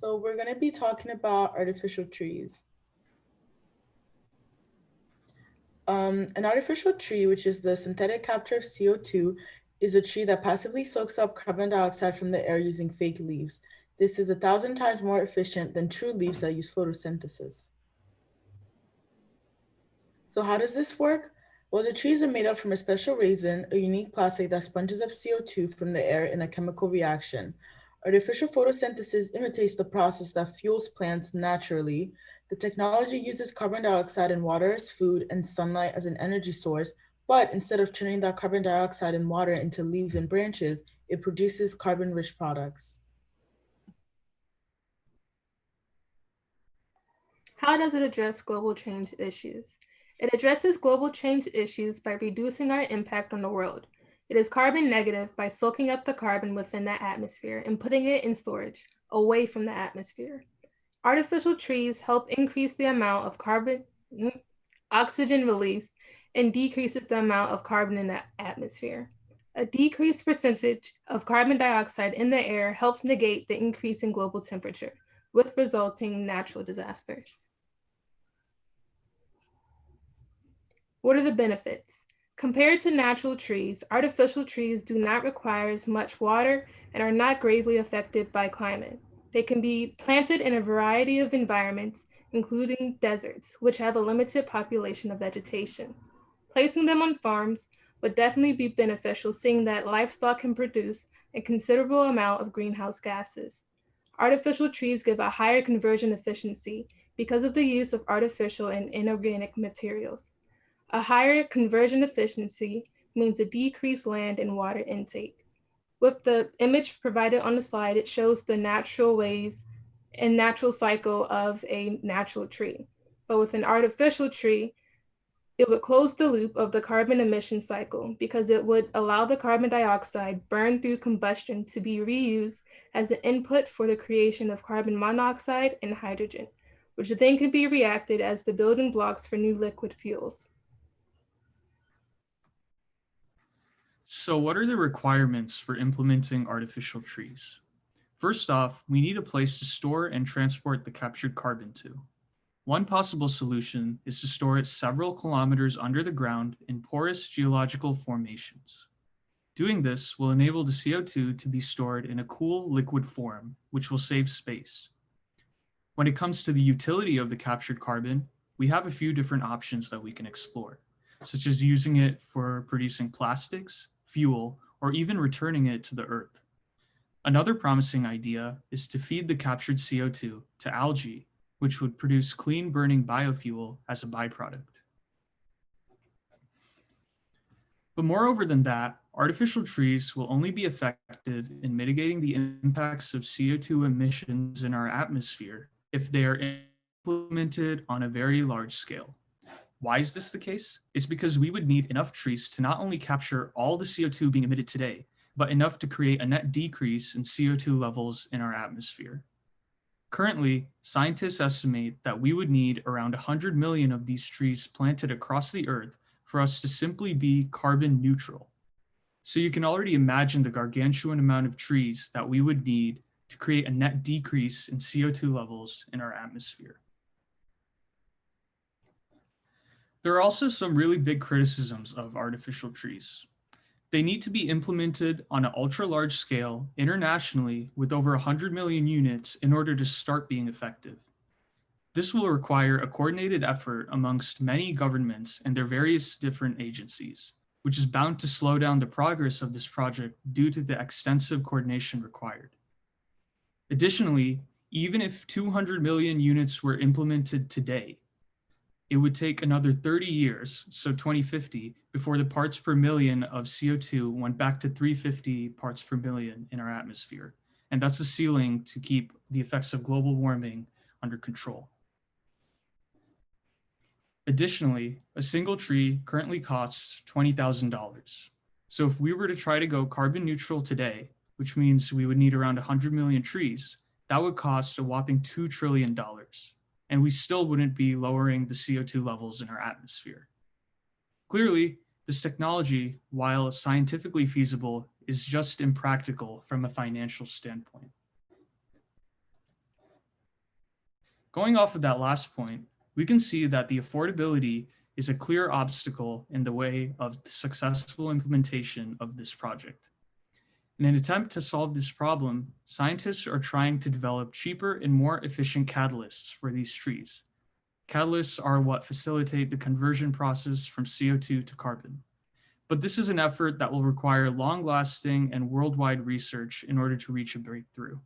So we're going to be talking about artificial trees. An artificial tree, which is the synthetic capture of CO2, is a tree that passively soaks up carbon dioxide from the air using fake leaves. This is 1,000 times more efficient than true leaves that use photosynthesis. So how does this work? Well, the trees are made up from a special resin, a unique plastic that sponges up CO2 from the air in a chemical reaction. Artificial photosynthesis imitates the process that fuels plants naturally. The technology uses carbon dioxide and water as food and sunlight as an energy source, but instead of turning that carbon dioxide and water into leaves and branches, it produces carbon-rich products. How does it address global change issues? It addresses global change issues by reducing our impact on the world. It is carbon negative by soaking up the carbon within the atmosphere and putting it in storage away from the atmosphere. Artificial trees help increase the amount of oxygen released and decreases the amount of carbon in the atmosphere. A decreased percentage of carbon dioxide in the air helps negate the increase in global temperature, with resulting natural disasters. What are the benefits? Compared to natural trees, artificial trees do not require as much water and are not gravely affected by climate. They can be planted in a variety of environments, including deserts, which have a limited population of vegetation. Placing them on farms would definitely be beneficial, seeing that livestock can produce a considerable amount of greenhouse gases. Artificial trees give a higher conversion efficiency because of the use of artificial and inorganic materials. A higher conversion efficiency means a decreased land and water intake. With the image provided on the slide, it shows the natural ways and natural cycle of a natural tree. But with an artificial tree, it would close the loop of the carbon emission cycle because it would allow the carbon dioxide burned through combustion to be reused as an input for the creation of carbon monoxide and hydrogen, which then can be reacted as the building blocks for new liquid fuels. So what are the requirements for implementing artificial trees? First off, we need a place to store and transport the captured carbon to. One possible solution is to store it several kilometers under the ground in porous geological formations. Doing this will enable the CO2 to be stored in a cool liquid form, which will save space. When it comes to the utility of the captured carbon, we have a few different options that we can explore, such as using it for producing plastics, fuel, or even returning it to the earth. Another promising idea is to feed the captured CO2 to algae, which would produce clean burning biofuel as a byproduct. But moreover than that, artificial trees will only be effective in mitigating the impacts of CO2 emissions in our atmosphere if they are implemented on a very large scale. Why is this the case? It's because we would need enough trees to not only capture all the CO2 being emitted today, but enough to create a net decrease in CO2 levels in our atmosphere. Currently, scientists estimate that we would need around 100 million of these trees planted across the earth for us to simply be carbon neutral. So you can already imagine the gargantuan amount of trees that we would need to create a net decrease in CO2 levels in our atmosphere. There are also some really big criticisms of artificial trees. They need to be implemented on an ultra large scale internationally with over 100 million units in order to start being effective. This will require a coordinated effort amongst many governments and their various different agencies, which is bound to slow down the progress of this project due to the extensive coordination required. Additionally, even if 200 million units were implemented today, it would take another 30 years, so 2050, before the parts per million of CO2 went back to 350 parts per million in our atmosphere. And that's the ceiling to keep the effects of global warming under control. Additionally, a single tree currently costs $20,000. So if we were to try to go carbon neutral today, which means we would need around 100 million trees, that would cost a whopping $2 trillion. And we still wouldn't be lowering the CO2 levels in our atmosphere. Clearly, this technology, while scientifically feasible, is just impractical from a financial standpoint. Going off of that last point, we can see that the affordability is a clear obstacle in the way of the successful implementation of this project. In an attempt to solve this problem, scientists are trying to develop cheaper and more efficient catalysts for these trees. Catalysts are what facilitate the conversion process from CO2 to carbon. But this is an effort that will require long-lasting and worldwide research in order to reach a breakthrough.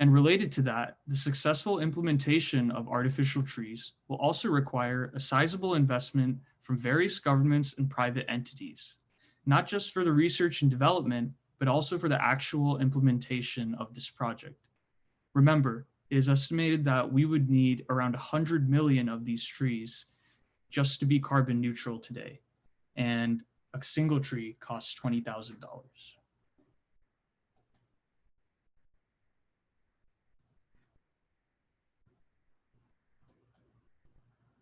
And related to that, the successful implementation of artificial trees will also require a sizable investment from various governments and private entities, not just for the research and development, but also for the actual implementation of this project. Remember, it is estimated that we would need around 100 million of these trees just to be carbon neutral today. And a single tree costs $20,000.